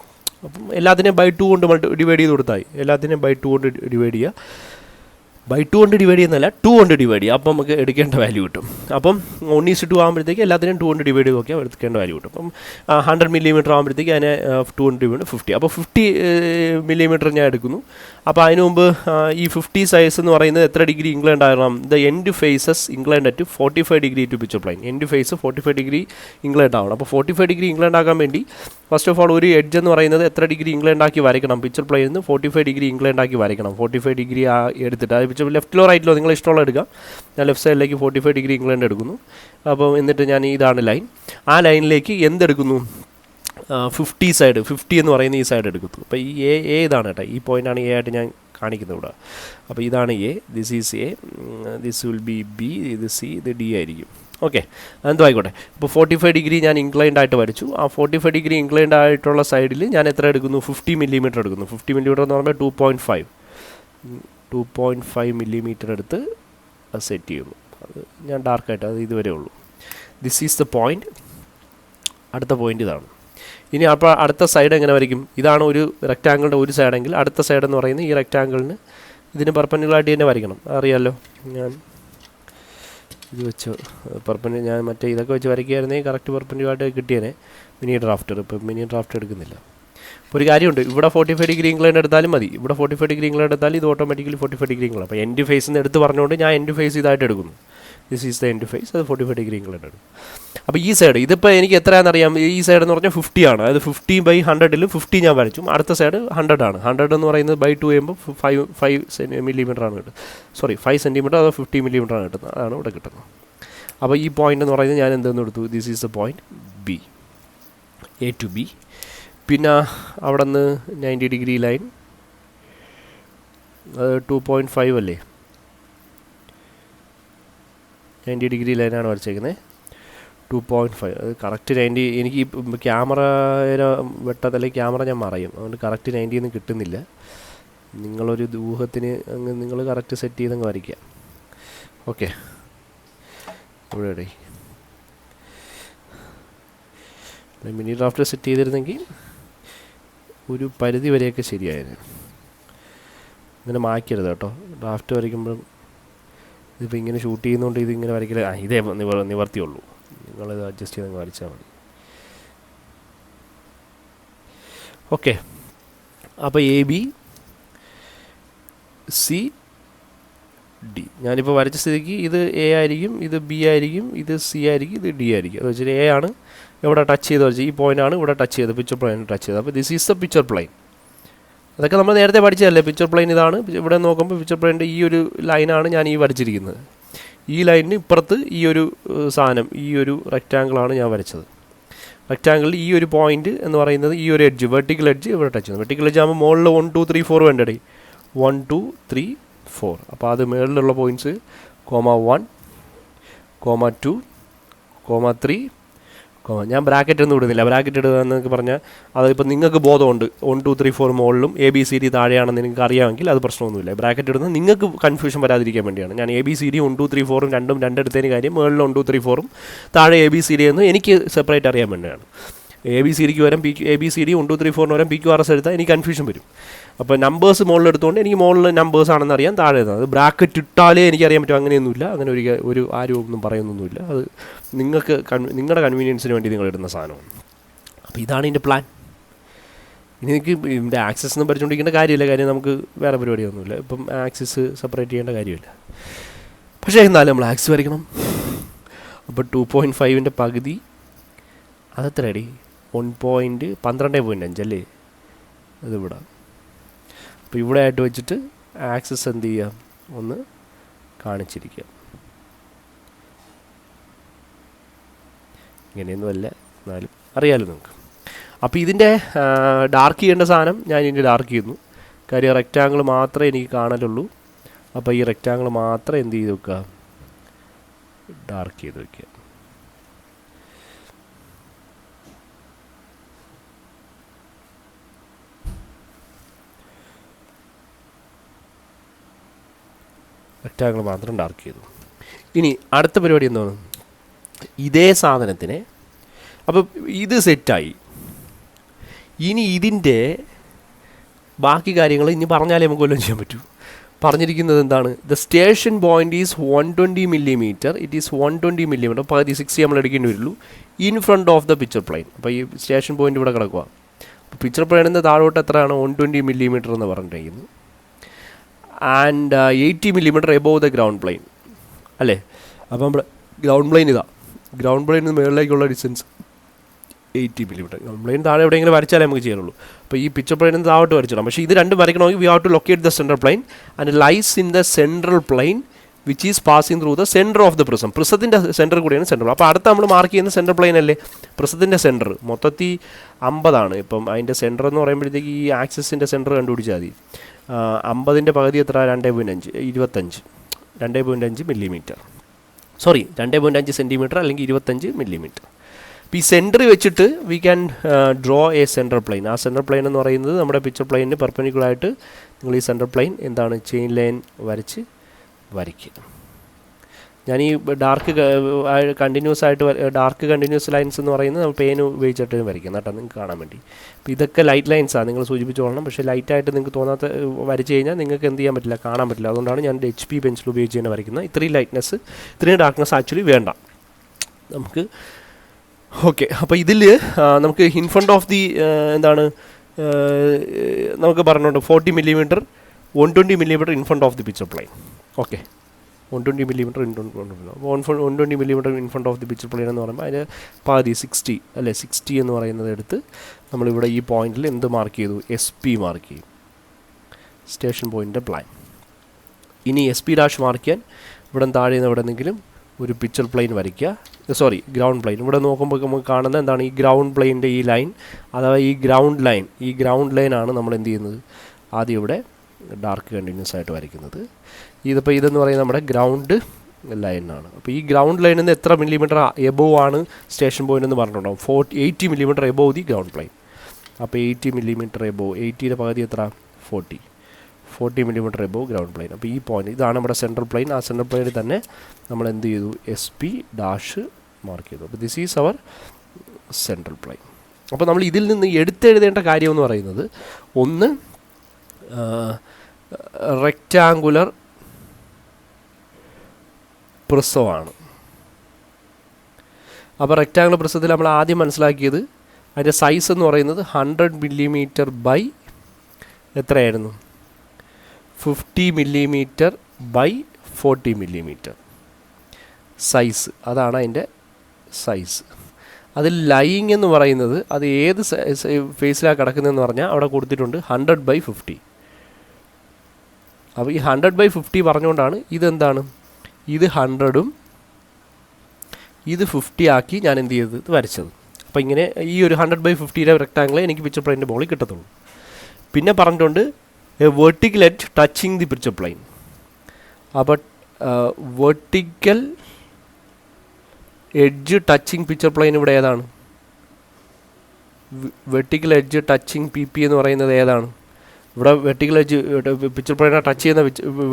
അപ്പം എല്ലാത്തിനെയും ബൈ 2 കൊണ്ട് ഡിവൈഡ് ചെയ്ത് കൊടുത്താൽ എല്ലാത്തിനെയും ബൈ 2 കൊണ്ട് ഡിവൈഡ് ചെയ്യുക. ബൈ 2 കൊണ്ട് ഡിവൈഡ് ചെയ്യുന്നതല്ല, 2 കൊണ്ട് ഡിവൈഡ് ചെയ്യുക. അപ്പം നമുക്ക് എടുക്കേണ്ട വാല്യൂ കിട്ടും. അപ്പം 1:2 ആകുമ്പോഴത്തേക്ക് എല്ലാത്തിനും 2 കൊണ്ട് ഡിവൈഡ് ചെയ്ത് നോക്കിയാൽ എടുക്കേണ്ട വാല്യൂ കിട്ടും. അപ്പം 100 മില്ലിമീറ്റർ ആകുമ്പോഴത്തേക്ക് അതിനെ 2 കൊണ്ട് ഡിവൈഡ് 50. അപ്പോൾ 50 മില്ലിമീറ്റർ ഞാൻ എടുക്കുന്നു. അപ്പോൾ അതിന് മുമ്പ് ഈ 50 സൈസ് എന്ന് പറയുന്നത് എത്ര ഡിഗ്രി ഇൻക്ലൈൻഡ് ആകണം? The end faces inclined at 45 degree to picture plane. End face 45 degree inclined ആവണം. അപ്പോൾ 45 ഡിഗ്രി ഇൻക്ലൈൻഡ് ആക്കാൻ വേണ്ടി ഫസ്റ്റ് ഓഫ് ഓൾ ഒരു എഡ്ജ് എന്ന് പറയുന്നത് എത്ര ഡിഗ്രി ഇൻക്ലൈൻഡ് ആക്കി വരയ്ക്കണം? പിക്ചർ പ്ലെയിനിൽ നിന്ന് 45 ഡിഗ്രി ഇൻക്ലൈൻഡ് ആക്കി വരയ്ക്കണം. 45 ഡിഗ്രി എടുത്തിട്ട് അത് പിക്ചർ ലെഫ്റ്റിലോ റൈറ്റിലോ നിങ്ങൾ ഇഷ്ടമുള്ള എടുക്കാം. ഞാൻ ലെഫ്റ്റ് സൈഡിലേക്ക് 45 ഡിഗ്രി ഇൻക്ലൈൻഡ് എടുക്കുന്നു. അപ്പോൾ എന്നിട്ട് ഞാൻ ഇതാണ് ലൈൻ. ആ ലൈനിലേക്ക് എന്തെടുക്കുന്നു? 50 സൈഡ്, 50 എന്ന് പറയുന്ന ഈ സൈഡ് എടുക്കുന്നു. അപ്പോൾ ഈ എ ഇതാണ് കേട്ടോ, ഈ പോയിൻ്റാണ് എ ആയിട്ട് ഞാൻ കാണിക്കുന്നത് ഇവിടെ. അപ്പോൾ ഇതാണ് A, this is A, this will be B, ഇത് സി, ഇത് ഡി ആയിരിക്കും. ഓക്കെ, അതെന്തോ ആയിക്കോട്ടെ. ഇപ്പോൾ 45 ഡിഗ്രി ഞാൻ ഇൻക്ലൈൻഡ് ആയിട്ട് വരച്ചു. ആ 45 ഡിഗ്രി ഇൻക്ലൈൻഡ് ആയിട്ടുള്ള സൈഡിൽ ഞാൻ എത്ര എടുക്കുന്നു? 50 മില്ലിമീറ്റർ എടുക്കുന്നു. 50 മില്ലിമീറ്റർ എന്ന് പറയുമ്പോൾ 2.5 മില്ലിമീറ്റർ എടുത്ത് അത് സെറ്റ് ചെയ്യുന്നു. അത് ഞാൻ ഡാർക്കായിട്ട് അത് ഇതുവരെ ഉള്ളൂ. This is the point. അടുത്ത പോയിൻ്റ് ഇതാണ്. ഇനി അപ്പോൾ അടുത്ത സൈഡ് എങ്ങനെ വരയ്ക്കും? ഇതാണ് ഒരു റെക്റ്റാങ്കിളിൻ്റെ ഒരു സൈഡെങ്കിൽ അടുത്ത സൈഡ് എന്ന് പറയുന്നത് ഈ റെക്റ്റാങ്കിളിന് ഇതിന് പെർപെൻഡിക്കുലറായിട്ട് തന്നെ വരയ്ക്കണം. അറിയാമല്ലോ, ഞാൻ ഇത് വെച്ച് ഞാൻ മറ്റേ ഇതൊക്കെ വെച്ച് വരയ്ക്കുകയായിരുന്നെങ്കിൽ കറക്റ്റ് പെർപെൻഡിക്കുലറായിട്ട് കിട്ടിയേനെ. മിനി ഡ്രാഫ്റ്റർ ഇപ്പം മിനി ഡ്രാഫ്റ്റ് എടുക്കുന്നില്ല. അപ്പോൾ ഒരു കാര്യമുണ്ട്, ഇവിടെ 45 ഡിഗ്രി ഇൻക്ലൈൻഡ് എടുത്താലും മതി. ഇവിടെ 45 ഡിഗ്രി ഇൻക്ലൈൻഡ് എടുത്താൽ ഇത് ഓട്ടോമാറ്റിക്കലി 45 ഡിഗ്രി ഇൻക്ലൈൻഡ്. അപ്പോൾ എൻഡ് ഫേസ് എന്ന് എടുത്ത് പറഞ്ഞുകൊണ്ട് ഞാൻ എൻഡ് ഫേസ് ഇതായിട്ട് എടുക്കുന്നു. This is the end face, അത് 45 ഡിഗ്രി ഇൻക്ലൈൻഡ് എടുക്കും. അപ്പോൾ ഈ സൈഡ് ഇതിപ്പോൾ എനിക്ക് എത്രയാണെന്നറിയാം. ഈ സൈഡ് എന്ന് പറഞ്ഞാൽ 50 ആണ്. അതായത് 50/100 50 ഞാൻ വരച്ചു. അടുത്ത സൈഡ് 100 ആണ്. 100 എന്ന് പറയുന്നത് ബൈ 2 ചെയ്യുമ്പോൾ 5 മില്ലിമീറ്റർ ആണ് കിട്ടുന്നത്. 5 സെൻറ്റിമീറ്റർ അതോ 50 മില്ലിമീറ്റർ ആണ് കിട്ടുന്നത്. അതാണ് ഇവിടെ കിട്ടുന്നത്. അപ്പോൾ ഈ പോയിൻ്റ് എന്ന് പറയുന്നത് ഞാൻ എന്തെന്ന് എടുത്തു? This is the point B, A to B. പിന്നെ അവിടെ നിന്ന് 90 ഡിഗ്രി ലൈൻ, അത് 2.5 അല്ലേ, 90 ഡിഗ്രി ലൈനാണ് വരച്ചേക്കുന്നത്. 2.5 അത് കറക്റ്റ് 90. എനിക്ക് ഈ ക്യാമറയുടെ വെട്ടത്തല്ലേ ക്യാമറ ഞാൻ മറയും, അതുകൊണ്ട് കറക്റ്റ് 90 ഒന്നും കിട്ടുന്നില്ല. നിങ്ങളൊരു ഊഹത്തിന് അങ്ങ് നിങ്ങൾ കറക്റ്റ് സെറ്റ് ചെയ്തങ്ങ് വരയ്ക്കുക. ഓക്കെ, ഇവിടെ മിനി ഡ്രാഫ്റ്റ് സെറ്റ് ചെയ്തിരുന്നെങ്കിൽ ഒരു പരിധി വരെയൊക്കെ ശരിയായിരുന്നു. ഇങ്ങനെ മായ്ക്കരുത് കേട്ടോ, ഡ്രാഫ്റ്റ് വരയ്ക്കുമ്പോഴും. ഇതിപ്പോൾ ഇങ്ങനെ ഷൂട്ട് ചെയ്യുന്നതുകൊണ്ട് ഇതിങ്ങനെ വരയ്ക്കില്ല. ഇതേ നിവർത്തിയുള്ളൂ, നിങ്ങളിത് അഡ്ജസ്റ്റ് ചെയ്ത് വരച്ചാൽ മതി. ഓക്കെ, അപ്പോൾ AB C D ഞാനിപ്പോൾ വരച്ച സ്ഥിതിക്ക് ഇത് A ആയിരിക്കും, ഇത് B ആയിരിക്കും, ഇത് C ആയിരിക്കും, ഇത് D ആയിരിക്കും. അത് വെച്ചാൽ A ആണ് ഇവിടെ ടച്ച് ചെയ്ത് വെച്ചാൽ ഈ പോയിൻ്റാണ് ഇവിടെ ടച്ച് ചെയ്തത്, പിക്ചർ പ്ലെയിൻ ടച്ച് ചെയ്തത്. അപ്പോൾ this is the picture plain. അതൊക്കെ നമ്മൾ നേരത്തെ പഠിച്ചതല്ലേ. പിക്ചർ പ്ലെയിൻ ഇതാണ്. ഇവിടെ നോക്കുമ്പോൾ പിക്ചർ പ്ലെയിൻ്റെ ഈ ഒരു ലൈനാണ് ഞാൻ ഈ വരച്ചിരിക്കുന്നത്. ഈ ലൈനിന് ഇപ്പുറത്ത് ഈ ഒരു സാധനം, ഈ ഒരു റെക്റ്റാങ്കിളാണ് ഞാൻ വരച്ചത്. റെക്റ്റാങ്കിളിൽ ഈ ഒരു പോയിന്റ് എന്ന് പറയുന്നത് ഈ ഒരു എഡ്ജ്, വെർട്ടിക്കൽ എഡ്ജ് ഇവിടെ ടച്ച് ചെയ്യുന്നത്. വെർട്ടിക്കൽ എഡ്ജ് ആകുമ്പോൾ മുകളിൽ 1 2 3 4 വേണ്ടേ, 1 2 3 4. അപ്പോൾ അത് മുകളിലുള്ള പോയിൻറ്റ്സ് 1 2 3 ഞാൻ ബ്രാക്കറ്റ് ഒന്നും ഇടുന്നില്ല. ബ്രാക്കറ്റ് ഇടുക എന്നൊക്കെ പറഞ്ഞാൽ അതിപ്പോൾ നിങ്ങൾക്ക് ബോധമുണ്ട് 1 2 3 4 മുകളിലും ABCD താഴെയാണെന്ന് നിങ്ങൾക്ക് അറിയാമെങ്കിൽ അത് പ്രശ്നമൊന്നുമില്ല. ബ്രാക്കറ്റ് ഇടുന്നത് നിങ്ങൾക്ക് കൺഫ്യൂഷൻ വരാതിരിക്കാൻ വേണ്ടിയാണ്. ഞാൻ ABCD 1 2 3 4 രണ്ടും രണ്ടെടുത്തതിന് കാര്യം മുകളിൽ 1 2 3 4 താഴെ ABCD എന്ന് എനിക്ക് സെപ്പറേറ്റ് അറിയാൻ വേണ്ടിയാണ്. ABCDക്ക് വരാൻ ABCD 1 2 3 4 വരാൻ PQRS എടുത്താൽ എനിക്ക് കൺഫ്യൂഷൻ വരും. അപ്പോൾ നമ്പേഴ്സ് മുകളിൽ എടുത്തുകൊണ്ട് എനിക്ക് മുകളിൽ നമ്പേഴ്സ് ആണെന്ന് അറിയാൻ താഴെ അത് ബ്രാക്കറ്റ് ഇട്ടാലേ എനിക്കറിയാൻ പറ്റും. അങ്ങനെയൊന്നുമില്ല, അങ്ങനെ ഒരു ആരും ഒന്നും പറയുന്നൊന്നുമില്ല. അത് നിങ്ങൾക്ക് നിങ്ങളുടെ കൺവീനിയൻസിന് വേണ്ടി നിങ്ങൾ ഇടുന്ന സാധനമാണ്. അപ്പോൾ ഇതാണ് ഇതിൻ്റെ പ്ലാൻ. ഇനി എനിക്ക് ഇതിൻ്റെ ആക്സസ് ഒന്നും പഠിച്ചുകൊണ്ടിരിക്കേണ്ട കാര്യമില്ല, കാര്യം നമുക്ക് വേറെ പരിപാടിയൊന്നുമില്ല. ഇപ്പം ആക്സസ് സെപ്പറേറ്റ് ചെയ്യേണ്ട കാര്യമില്ല. പക്ഷേ എന്നാലും നമ്മൾ ആക്സസ് വരയ്ക്കണം. അപ്പോൾ 2.5ൻ്റെ പകുതി അതെത്ര അടി, 12.5 അല്ലേ അതിവിടെ. അപ്പോൾ ഇവിടെ ആയിട്ട് വെച്ചിട്ട് ആക്സസ് എന്ത് ചെയ്യാം, ഒന്ന് കാണിച്ചിരിക്കാം. ഇങ്ങനെയൊന്നുമല്ല, എന്നാലും അറിയാമല്ലോ നിങ്ങൾക്ക്. അപ്പോൾ ഇതിൻ്റെ ഡാർക്ക് ചെയ്യേണ്ട സാധനം ഞാൻ ഇതിൻ്റെ ഡാർക്ക് ചെയ്യുന്നു. കാര്യം റെക്റ്റാങ്കിൾ മാത്രമേ എനിക്ക് കാണലുള്ളൂ. അപ്പോൾ ഈ റെക്റ്റാങ്കിൾ മാത്രം എന്ത് ചെയ്ത് വെക്കുക, ഡാർക്ക് ചെയ്ത് വയ്ക്കുക. റെക്റ്റാങ്കിൾ മാത്രം ഡാർക്ക് ചെയ്തു. ഇനി അടുത്ത പരിപാടി എന്താണ്, ഇതേ സാധനത്തിനെ, അപ്പോൾ ഇത് സെറ്റായി. ഇനി ഇതിൻ്റെ ബാക്കി കാര്യങ്ങൾ ഇനി പറഞ്ഞാലേ നമുക്ക് വല്ലതും ചെയ്യാൻ പറ്റൂ. പറഞ്ഞിരിക്കുന്നത് എന്താണ്, the station point is 120 millimeter, it is 120 millimeter, പകുതി 60 നമ്മൾ എടുക്കേണ്ടി വരുള്ളൂ, in front of the picture plane. അപ്പോൾ ഈ സ്റ്റേഷൻ പോയിൻ്റ് ഇവിടെ കിടക്കുക. അപ്പോൾ പിക്ചർ പ്ലെയിനിൻ്റെ താഴോട്ട് എത്രയാണ്, 120 millimeter എന്ന് പറഞ്ഞിരിക്കുന്നു. And 80 millimeter above the ground plain അല്ലേ. അപ്പോൾ നമ്മുടെ ഗ്രൗണ്ട് പ്ലെയിൻ ഇതാ, ഗ്രൗണ്ട് പ്ലെയിനിന് മുകളിലേക്കുള്ള ഡിസ്റ്റൻസ് 80 millimeter. ഗ്രൗണ്ട് പ്ലെയിൻ താഴെ എവിടെയെങ്കിലും വരച്ചാലേ നമുക്ക് ചെയ്യാറുള്ളൂ. അപ്പോൾ ഈ പിക്ചർ പ്ലെയിനിന് താഴോട്ട് വരച്ചിടാം. പക്ഷേ ഇത് രണ്ടും വരയ്ക്കണമെങ്കിൽ we have to locate the central plane and lies in the central plane which is passing through the centre of the prism. പ്രിസത്തിൻ്റെ സെൻറ്റർ കൂടിയാണ് സെൻട്രൽ. അപ്പോൾ അടുത്ത നമ്മൾ മാർക്ക് ചെയ്യുന്ന സെൻട്രൽ പ്ലെയിൻ അല്ലേ. പ്രിസത്തിൻ്റെ സെൻറ്റർ മൊത്തത്തിൽ 50 ഇപ്പം അതിൻ്റെ സെൻറ്റർ എന്ന് പറയുമ്പോഴത്തേക്ക് ഈ ആക്സിസിൻ്റെ സെൻറ്റർ കണ്ടുപിടിച്ചാൽ മതി. 50ൻ്റെ പകുതി എത്ര, 2.5 25 2.5 millimeter, സോറി 2.5 centimeter അല്ലെങ്കിൽ 25 millimeter. അപ്പോൾ ഈ സെൻറ്റർ വെച്ചിട്ട് we can draw A central plain. ആ സെൻട്രൽ പ്ലെയിൻ എന്ന് പറയുന്നത് നമ്മുടെ പിക്ചർ പ്ലെയിനിന് പെർപെൻഡിക്കുലറായിട്ട് നിങ്ങൾ ഈ സെൻട്രൽ പ്ലെയിൻ എന്താണ് ചെയിൻ ലൈൻ വരയ്ക്കുക. ഞാൻ ഈ ഡാർക്ക് കണ്ടിന്യൂസ് ലൈൻസ് എന്ന് പറയുന്നത് നമ്മൾ പെയിൻ ഉപയോഗിച്ചിട്ട് വരയ്ക്കാം കേട്ടോ, നിങ്ങൾക്ക് കാണാൻ വേണ്ടി. അപ്പോൾ ഇതൊക്കെ ലൈറ്റ് ലൈൻസാണ്, നിങ്ങൾ സൂചിപ്പിച്ചോളണം. പക്ഷേ ലൈറ്റായിട്ട് നിങ്ങൾക്ക് തോന്നാത്ത വരച്ച് കഴിഞ്ഞാൽ നിങ്ങൾക്ക് എന്ത് ചെയ്യാൻ പറ്റില്ല, കാണാൻ പറ്റില്ല. അതുകൊണ്ടാണ് ഞാൻ HP പെൻസിൽ ഉപയോഗിച്ച് തന്നെ വരയ്ക്കുന്നത്. ഇത്രയും ലൈറ്റ്നെസ്, ഇത്രയും ഡാർക്ക്നെസ് ആക്ച്വലി വേണ്ട നമുക്ക്. ഓക്കെ, അപ്പോൾ ഇതിൽ നമുക്ക് ഇൻ ഫ്രണ്ട് ഓഫ് ദി എന്താണ് നമുക്ക് പറഞ്ഞോണ്ട് 40 millimeter 120 millimeter in front of the picture plane. Okay, 120 millimeter 120 millimeter in front of the picture plane എന്ന് പറയുമ്പോൾ അതിന് പാതി 60 അല്ലേ, 60 എന്ന് പറയുന്നത് എടുത്ത് നമ്മളിവിടെ ഈ പോയിന്റിൽ എന്ത് മാർക്ക് ചെയ്തു, SP മാർക്ക് ചെയ്യും, സ്റ്റേഷൻ പോയിൻ്റിൻ്റെ പ്ലാൻ. ഇനി SP ഡാഷ് മാർക്ക് ചെയ്യാൻ ഇവിടെ താഴെ നിന്ന് എവിടെ നിന്നെങ്കിലും ഒരു പിക്ചർ പ്ലെയിൻ വരയ്ക്കുക, സോറി ഗ്രൗണ്ട് പ്ലെയിൻ. ഇവിടെ നോക്കുമ്പോൾ നമുക്ക് കാണുന്നത് എന്താണ്, ഈ ഗ്രൗണ്ട് പ്ലെയിൻ്റെ ഈ ലൈൻ, അഥവാ ഈ ഗ്രൗണ്ട് ലൈനാണ് നമ്മൾ എന്ത് ചെയ്യുന്നത്, ആദ്യം ഇവിടെ ഡാർക്ക് കണ്ടിന്യൂസ് ആയിട്ട് വരയ്ക്കുന്നത്. ഇതിപ്പോൾ ഇതെന്ന് പറയുന്നത് നമ്മുടെ ഗ്രൗണ്ട് ലൈനാണ്. അപ്പോൾ ഈ ഗ്രൗണ്ട് ലൈനിൽ നിന്ന് എത്ര മില്ലിമീറ്റർ എബോവ് ആണ് സ്റ്റേഷൻ പോയിൻ്റ് എന്ന് പറഞ്ഞിട്ടുണ്ടാവും, 80 millimeter above the ground plain. അപ്പോൾ 80 millimeter എബോവ്, 80യുടെ പകുതി എത്ര, 40 millimeter എബോവ് ഗ്രൗണ്ട് പ്ലെയിൻ. അപ്പോൾ ഈ പോയിന്റ് ഇതാണ് നമ്മുടെ സെൻട്രൽ പ്ലെയിൻ. ആ സെൻട്രൽ പ്ലെയിനിൽ തന്നെ നമ്മൾ എന്ത് ചെയ്തു, SP ഡാഷ് മാർക്ക് ചെയ്തു. അപ്പോൾ this is our central plane. അപ്പോൾ നമ്മൾ ഇതിൽ നിന്ന് എടുത്തെഴുതേണ്ട കാര്യം എന്ന് പറയുന്നത് ഒന്ന് റെക്റ്റാങ്കുലർ പ്രിസമാണ്. അപ്പോൾ റെക്റ്റാങ്കുലർ പ്രിസത്തിൽ നമ്മൾ ആദ്യം മനസ്സിലാക്കിയത് അതിൻ്റെ സൈസ് എന്ന് പറയുന്നത് 100 മില്ലിമീറ്റർ ബൈ എത്രയായിരുന്നു, 50 മില്ലിമീറ്റർ ബൈ 40 മില്ലിമീറ്റർ സൈസ്. അതാണ് അതിൻ്റെ സൈസ്. അതിൽ ലൈയിങ് എന്ന് പറയുന്നത് അത് ഏത് ഫേസിലാണ് കിടക്കുന്നതെന്ന് പറഞ്ഞാൽ അവിടെ കൊടുത്തിട്ടുണ്ട് 100/50. അപ്പോൾ ഈ 100/50 പറഞ്ഞുകൊണ്ടാണ് ഇതെന്താണ്, ഇത് 100ഉം ഇത് 50 ആക്കി ഞാൻ എന്ത് ചെയ്തത്, ഇത് വരച്ചത്. അപ്പോൾ ഇങ്ങനെ ഈ ഒരു 100/50 റെക്ടാങ്കിൾ എനിക്ക് പിക്ചർ പ്ലെയിൻ്റെ ബോളിൽ കിട്ടത്തുള്ളൂ. പിന്നെ പറഞ്ഞിട്ടുണ്ട് a vertical edge touching the picture plane. അപ്പോൾ vertical edge touching picture plane ഇവിടെ ഏതാണ്, വെർട്ടിക്കൽ എഡ്ജ് ടച്ചിങ് PP എന്ന് പറയുന്നത് ഏതാണ്, ഇവിടെ വെർട്ടിക്കൽ എഡ്ജ് പിക്ചർ പ്ലെയിനെ ടച്ച് ചെയ്യുന്ന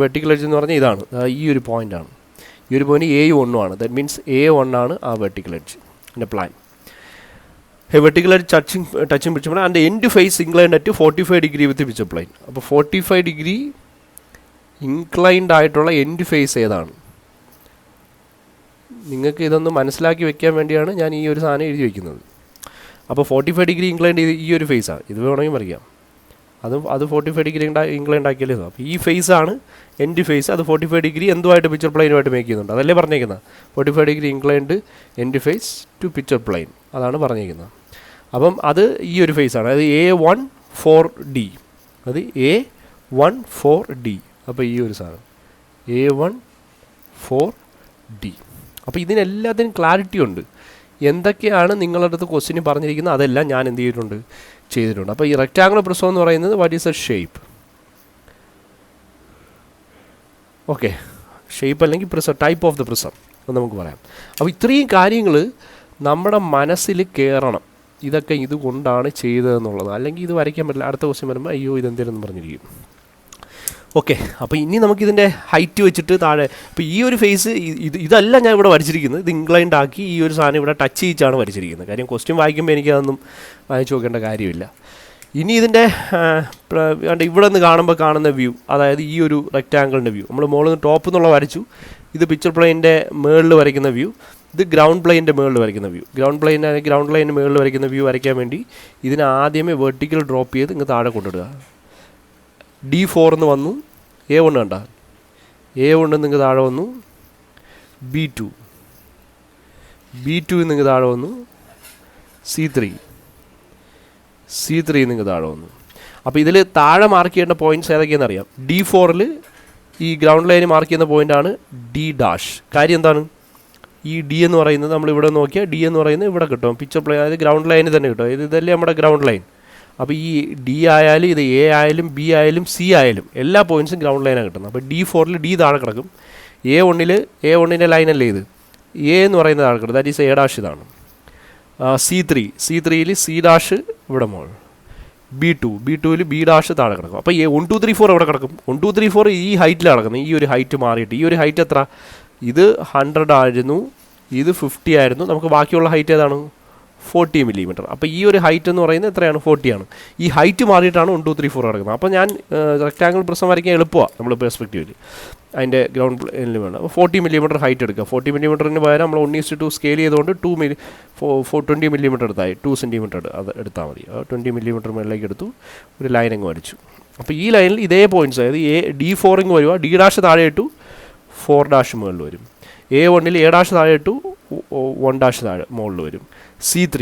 വെർട്ടിക്കൽ എഡ്ജ് എന്ന് പറഞ്ഞാൽ ഇതാണ്, ഈ ഒരു പോയിൻ്റാണ്. ഈ ഒരു പോയിന്റ് A1 ആണ്. ദാറ്റ് മീൻസ് A1 ആണ് ആ വെർട്ടിക്കൽ എഡ്ജ് എൻ്റെ plan. Vertical edge touching picture plane and end face inclined at 45 degree with picture plane. അപ്പോൾ 45 ഡിഗ്രി ഇൻക്ലൈൻഡ് ആയിട്ടുള്ള എൻഡ് ഫേസ് ഏതാണ്? നിങ്ങൾക്ക് ഇതൊന്ന് മനസ്സിലാക്കി വെക്കാൻ വേണ്ടിയാണ് ഞാൻ ഈ ഒരു സാധനം എഴുതി വയ്ക്കുന്നത്. അപ്പോൾ 45 ഡിഗ്രി ഇൻക്ലൈൻഡ് ചെയ്ത് ഈ ഒരു ഫേസാണ്, ഇത് വേണമെങ്കിൽ പറയാം. അത് 45 ഡിഗ്രി ഇൻക്ലൈൻഡ് ആക്കിയാലേ. അപ്പോൾ ഈ ഫേസാണ് എൻഡ് ഫേസ്. അത് 45 ഡിഗ്രി എന്തുമായിട്ട് പിക്ചർ പ്ലെയിനുമായിട്ട് മേക്ക് ചെയ്യുന്നുണ്ട്, അതല്ലേ പറഞ്ഞേക്കുന്നത്. 45 degree inclined end face to picture plane, അതാണ് പറഞ്ഞേക്കുന്നത്. അപ്പം അത് ഈ ഒരു ഫേസാണ്, അത് A14D, അത് A14D. അപ്പോൾ ഈ ഒരു സാധനം A14D. അപ്പോൾ ഇതിനെല്ലാത്തിനും ക്ലാരിറ്റി ഉണ്ട്. എന്തൊക്കെയാണ് നിങ്ങളുടെ അടുത്ത് ക്വസ്റ്റ്യൻ പറഞ്ഞിരിക്കുന്നത് അതെല്ലാം ഞാൻ എന്ത് ചെയ്തിട്ടുണ്ട്, ചെയ്തിട്ടുണ്ട്. അപ്പോൾ ഈ റെക്റ്റാങ്കുലർ പ്രിസം എന്ന് പറയുന്നത് what is a shape? Okay, shape അല്ലെങ്കിൽ prism, type of the prism എന്ന് നമുക്ക് പറയാം. അപ്പോൾ ഇത്രയും കാര്യങ്ങൾ നമ്മുടെ മനസ്സിൽ കയറണം. ഇതൊക്കെ ഇതുകൊണ്ടാണ് ചെയ്തതെന്നുള്ളത്. അല്ലെങ്കിൽ ഇത് വരയ്ക്കാൻ പറ്റില്ല. അടുത്ത ക്വസ്റ്റ്യൻ വരുമ്പോൾ അയ്യോ ഇതെന്തിനെന്ന് പറഞ്ഞിരിക്കും. ഓക്കെ, അപ്പോൾ ഇനി നമുക്കിതിൻ്റെ ഹൈറ്റ് വെച്ചിട്ട് താഴെ, അപ്പോൾ ഈ ഒരു ഫേസ് ഇതല്ല ഞാൻ ഇവിടെ വരച്ചിരിക്കുന്നത്. ഇത് ഇൻക്ലൈൻഡ് ആക്കി ഈ ഒരു സാധനം ഇവിടെ ടച്ച് ചെയ്യിച്ചാണ് വരച്ചിരിക്കുന്നത്. കാര്യം ക്വസ്റ്റ്യൻ വായിക്കുമ്പോൾ എനിക്കതൊന്നും വായിച്ചു നോക്കേണ്ട കാര്യമില്ല. ഇനി ഇതിൻ്റെ ഇവിടെ നിന്ന് കാണുമ്പോൾ കാണുന്ന വ്യൂ, അതായത് ഈ ഒരു റെക്റ്റാങ്കിളിൻ്റെ വ്യൂ നമ്മൾ മുകളിൽ നിന്ന് ടോപ്പ് എന്നുള്ള വരച്ചു. ഇത് പിക്ചർ പ്ലെയിൻ്റെ മുകളിൽ വരയ്ക്കുന്ന വ്യൂ, ഇത് ഗ്രൗണ്ട് പ്ലെയിൻ്റെ മുകളിൽ വരയ്ക്കുന്ന വ്യൂ. ഗ്രൗണ്ട് പ്ലെയിൻ്റെ മുകളിൽ വരയ്ക്കുന്ന വ്യൂ വരയ്ക്കാൻ വേണ്ടി ഇതിന് ആദ്യമേ വെർട്ടിക്കൽ ഡ്രോപ്പ് ചെയ്ത് ഇങ്ങ് താഴെ കൊണ്ടിടുക. D4 എന്ന് വന്നു, A1 കണ്ട, A1 നിങ്ങൾക്ക് താഴെ വന്നു, B2 നിങ്ങൾക്ക് താഴെ വന്നു, C3 നിങ്ങൾക്ക് താഴെ വന്നു. അപ്പോൾ ഇതിൽ താഴെ മാർക്ക് ചെയ്യേണ്ട പോയിൻറ്റ്സ് ഏതൊക്കെയാണെന്ന് അറിയാം. D4 ഈ ഗ്രൗണ്ട് ലൈന് മാർക്ക് ചെയ്യുന്ന പോയിൻ്റാണ് D'. കാര്യം എന്താണ്, ഈ D എന്ന് പറയുന്നത് നമ്മളിവിടെ നോക്കിയാൽ D എന്ന് പറയുന്നത് ഇവിടെ കിട്ടും, പിക്ചർ പ്ലെയിൻ, അതായത് ഗ്രൗണ്ട് ലൈന് തന്നെ കിട്ടും. ഇതല്ലേ നമ്മുടെ ഗ്രൗണ്ട് ലൈൻ. അപ്പോൾ ഈ D ആയാലും ഇത് A ആയാലും B ആയാലും C ആയാലും എല്ലാ പോയിൻറ്റ്സും ഗ്രൗണ്ട് ലൈനാണ് കിട്ടുന്നത്. അപ്പോൾ D4 D താഴെ കിടക്കും. A1 ലൈനല്ലേ ഇത്, A എന്ന് പറയുന്നത് താഴെ കിടക്കും, ദാറ്റ് ഈസ് A'. ഇതാണ് C3 C' ഇവിടെ മുകളിൽ, B2 B' താഴെ കിടക്കും. അപ്പോൾ 1 2 3 4 എവിടെ കിടക്കും? 1 2 3 4 ഈ ഹൈറ്റിലാണ് കിടക്കുന്നത്. ഈ ഒരു ഹൈറ്റ് മാറിയിട്ട് ഈ ഒരു ഹൈറ്റ് എത്ര, ഇത് 100 ആയിരുന്നു, ഇത് 50 ആയിരുന്നു. നമുക്ക് ബാക്കിയുള്ള ഹൈറ്റ് ഏതാണ്, 40 മില്ലിമീറ്റർ. അപ്പോൾ ഈ ഒരു ഹൈറ്റ് എന്ന് പറയുന്നത് എത്രയാണ്, 40 ആണ്. ഈ ഹൈറ്റ് മാറിയിട്ടാണ് 1 2 3 4 കിടക്കുന്നത്. അപ്പോൾ ഞാൻ റെക്റ്റാങ്കിൾ പ്രിസം വരയ്ക്കാൻ എളുപ്പമാണ് നമ്മൾ പെർസ്പെക്റ്റീവിൽ, അതിൻ്റെ ഗ്രൗണ്ട് പ്ലെയിനിൽ വേണം. അപ്പോൾ 40 മില്ലിമീറ്റർ ഹൈറ്റ് എടുക്കുക. 40 മില്ലിമീറ്ററിന് പകരം നമ്മൾ 1:2 സ്കെയിൽ ചെയ്തുകൊണ്ട് 20 മില്ലിമീറ്റർ എടുത്തായി, 2 സെൻറ്റിമീറ്റർ അത് എടുത്താൽ മതി. 20 മില്ലിമീറ്റർ മുകളിലേക്ക് എടുത്തു, ഒരു ലൈൻ അങ്ങ് വരച്ചു. അപ്പോൾ ഈ ലൈനിൽ ഇതേ പോയിൻറ്റ്സ്, അതായത് D4 ഇങ്ങ് വരിക, D' താഴെ ഇട്ടു, 4' മുകളിൽ വരും. A1 A' താഴെ ഇട്ടു, 1' താഴെ മുകളിൽ വരും. C3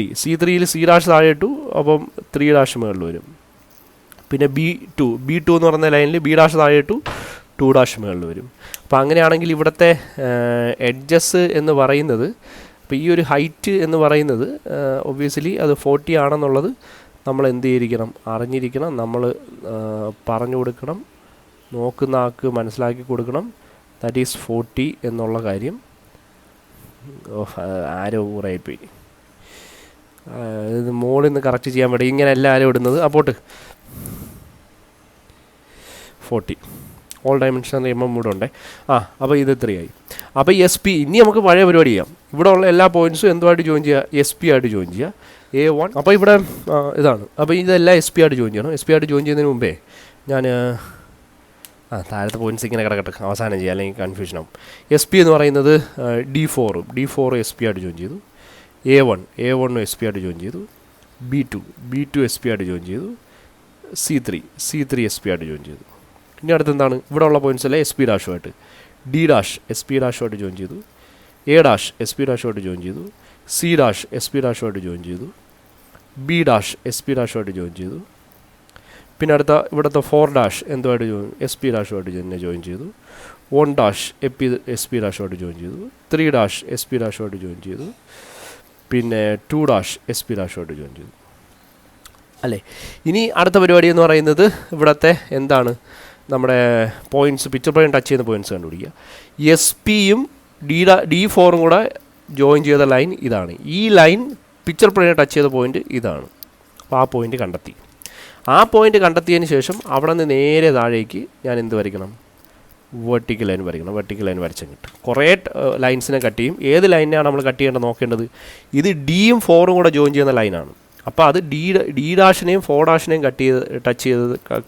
C' താഴെ ഇട്ടു, അപ്പം 3' മുകളിൽ വരും. പിന്നെ B2 എന്ന് പറയുന്ന ലൈനിൽ B' താഴെ ഇട്ടു, 2' മുകളിൽ വരും. അപ്പോൾ അങ്ങനെയാണെങ്കിൽ ഇവിടുത്തെ എഡ്ജസ് എന്ന് പറയുന്നത്, അപ്പോൾ ഈ ഒരു ഹൈറ്റ് എന്ന് പറയുന്നത് ഒബ്വിയസ്ലി അത് 40 ആണെന്നുള്ളത് നമ്മൾ എന്ത് ചെയ്തിരിക്കണം, അറിഞ്ഞിരിക്കണം. നമ്മൾ പറഞ്ഞു കൊടുക്കണം, നോക്കുന്ന ആൾക്ക് മനസ്സിലാക്കി കൊടുക്കണം. ദാറ്റ് ഈസ് 40 എന്നുള്ള കാര്യം. ആരോ ഊറായിപ്പോയി, ഇത് മോളിൽ നിന്ന് കറക്റ്റ് ചെയ്യാൻ വേണ്ടി ഇങ്ങനെ എല്ലാവരും ഇടുന്നത്. അപ്പോട്ട് 40 ഓൾ ഡയമെൻഷൻ ഇവിടെ ഉണ്ടേ. അപ്പോൾ ഇത് 3 ആയി. അപ്പോൾ SP ഇനി നമുക്ക് പഴയ പരിപാടി ചെയ്യാം. ഇവിടെ ഉള്ള എല്ലാ പോയിൻറ്റ്സും എന്തുമായിട്ട് ജോയിൻ ചെയ്യുക, SP ആയിട്ട് ജോയിൻ ചെയ്യുക. A1. അപ്പോൾ ഇവിടെ ഇതാണ്. അപ്പോൾ ഇതെല്ലാം എസ് പി ആയിട്ട് ജോയിൻ ചെയ്യണം. എസ് പി ആയിട്ട് ജോയിൻ ചെയ്യുന്നതിന് മുമ്പേ ഞാൻ താഴത്തെ പോയിൻറ്റ്സ് ഇങ്ങനെ കിടക്കട്ടെ, അവസാനം ചെയ്യാം, അല്ലെങ്കിൽ കൺഫ്യൂഷൻ ആവും. എസ് പി എന്ന് പറയുന്നത് D4 എസ് പി ആയിട്ട് ജോയിൻ ചെയ്തു. A1 എസ് പി ആയിട്ട് ജോയിൻ ചെയ്തു. B2 എസ് പി ആയിട്ട് ജോയിൻ ചെയ്തു. C3 എസ് പി ആയിട്ട് ജോയിൻ ചെയ്തു. ഇനി അടുത്ത് എന്താണ്, ഇവിടെ ഉള്ള പോയിൻറ്റ്സ് അല്ലേ എസ് പി ഡാഷുമായിട്ട്. D' എസ് പി ഡാഷുമായിട്ട് ജോയിൻ ചെയ്തു. A' എസ് പി ഡാഷുമായിട്ട് ജോയിൻ ചെയ്തു. C' എസ് പി ഡാഷുമായിട്ട് ജോയിൻ ചെയ്തു. B' എസ് പി ഡാഷുമായിട്ട് ജോയിൻ ചെയ്തു. പിന്നെ അടുത്ത ഇവിടുത്തെ 4' എന്തുമായിട്ട് എസ് പി ഡാഷുമായിട്ട് തന്നെ ജോയിൻ ചെയ്തു. 1' എസ് പി ഡാഷുമായിട്ട് ജോയിൻ ചെയ്തു. 3' എസ് പി ഡാഷുമായിട്ട് ജോയിൻ ചെയ്തു. പിന്നെ 2' എസ് പി ഡാഷുമായിട്ട് ജോയിൻ ചെയ്തു അല്ലേ. ഇനി അടുത്ത പരിപാടി എന്ന് പറയുന്നത് ഇവിടുത്തെ എന്താണ്, നമ്മുടെ പോയിൻറ്റ്സ്, പിക്ചർ പ്ലെയിൻ ടച്ച് ചെയ്യുന്ന പോയിൻറ്റ്സ് കണ്ടുപിടിക്കുക. എസ് പിയും D4 കൂടെ ജോയിൻ ചെയ്ത ലൈൻ ഇതാണ്. ഈ ലൈൻ പിക്ചർ പ്ലെയിനെ ടച്ച് ചെയ്ത പോയിൻറ്റ് ഇതാണ്. അപ്പോൾ ആ പോയിൻറ്റ് കണ്ടെത്തി. ആ പോയിൻറ്റ് കണ്ടെത്തിയതിന് ശേഷം അവിടെ നിന്ന് നേരെ താഴേക്ക് ഞാൻ എന്ത് വരയ്ക്കണം, വെർട്ടിക്കൽ ലൈൻ വരയ്ക്കണം. വെർട്ടിക്കൽ ലൈൻ വരച്ചാൽ കിട്ടും. കുറേ ലൈൻസിനെ കട്ട് ചെയ്യും. ഏത് ലൈനിനെയാണ് നമ്മൾ കട്ട് ചെയ്യേണ്ടത് നോക്കേണ്ടത്, ഇത് Dയും 4ഉം കൂടെ ജോയിൻ ചെയ്യുന്ന ലൈനാണ്. അപ്പോൾ അത് D' 4'